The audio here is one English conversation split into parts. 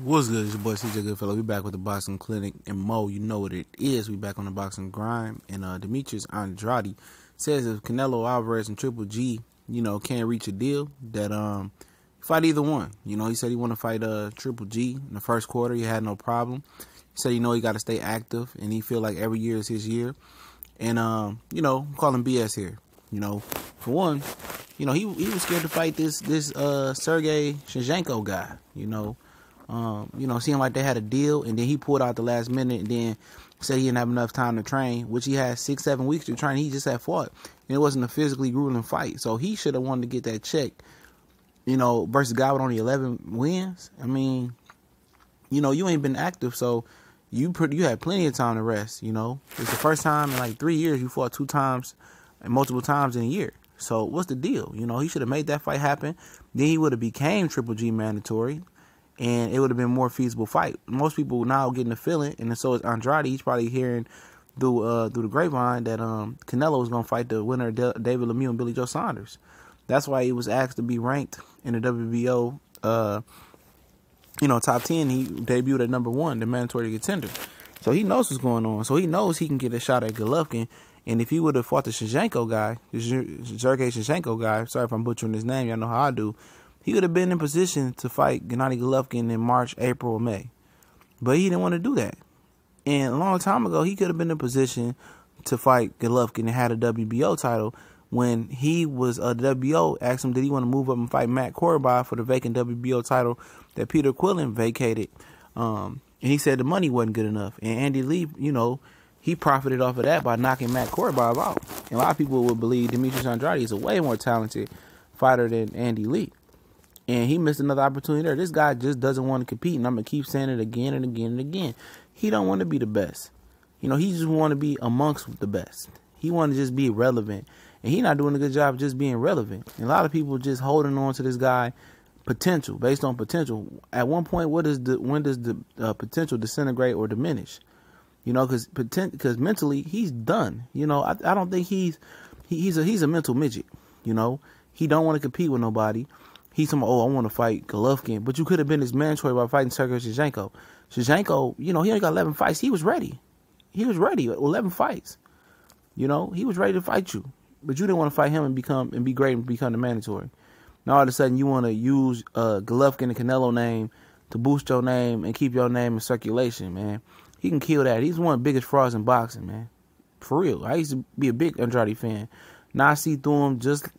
What's good? It's your boy CJ Goodfellow. We back with the Boxing Clinic. And Mo, you know what it is. We back on the Boxing Grind. And Demtrius Andrade says if Canelo, Alvarez, and Triple G, can't reach a deal, that fight either one. He said he want to fight Triple G in the first quarter. He had no problem. He said he got to stay active, and he feel like every year is his year. And I'm calling BS here. For one, he was scared to fight this Sergey Shevchenko guy. Seemed like they had a deal, and then he pulled out the last minute, and then said he didn't have enough time to train, which he had 6-7 weeks to train. He just had fought, and it wasn't a physically grueling fight, so he should have wanted to get that check. Versus a guy with only 11 wins. I mean, you ain't been active, so you had plenty of time to rest. It's the first time in like 3 years you fought 2 times and multiple times in a year. So what's the deal? He should have made that fight happen. Then he would have became Triple G mandatory, and it would have been a more feasible fight. Most people now getting the feeling, and so is Andrade. He's probably hearing through the grapevine that Canelo was going to fight the winner of David Lemieux and Billy Joe Saunders. That's why he was asked to be ranked in the WBO, top 10. He debuted at number 1, the mandatory contender. So he knows what's going on. So he knows he can get a shot at Golovkin. And if he would have fought the Shevchenko guy, the Sergey Shevchenko guy, sorry if I'm butchering his name, y'all know how I do, he would have been in position to fight Gennady Golovkin in March, April, or May. But he didn't want to do that. And a long time ago, he could have been in position to fight Golovkin and had a WBO title when he was the WBO asked him, did he want to move up and fight Matt Corby for the vacant WBO title that Peter Quillen vacated. And he said the money wasn't good enough. And Andy Lee, he profited off of that by knocking Matt Corby out. And a lot of people would believe Demtrius Andrade is a way more talented fighter than Andy Lee. And he missed another opportunity there. This guy just doesn't want to compete, and I'm going to keep saying it again and again and again. He don't want to be the best. He just want to be amongst the best. He want to just be relevant. And he not doing a good job of just being relevant. And a lot of people just holding on to this guy potential, based on potential. At one point, when does the potential disintegrate or diminish? Because mentally, he's done. I don't think he's a mental midget. He don't want to compete with nobody. He's talking, I want to fight Golovkin. But you could have been his mandatory by fighting Sergey Shevchenko. Shevchenko, he only got 11 fights. He was ready. He was ready. 11 fights. He was ready to fight you. But you didn't want to fight him and be great and become the mandatory. Now all of a sudden you want to use Golovkin and Canelo name to boost your name and keep your name in circulation, man. He can kill that. He's one of the biggest frauds in boxing, man. For real. I used to be a big Andrade fan. Now I see through him just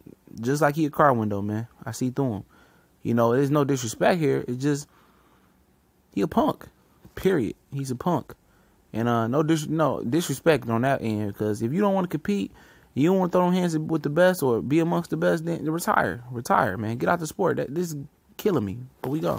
like he a car window, man. I see through him. There's no disrespect here. It's just he a punk. Period. He's a punk. And no disrespect on that end, because if you don't want to compete, you don't want to throw hands with the best or be amongst the best, then retire. Retire, man. Get out the sport. This is killing me. But we go.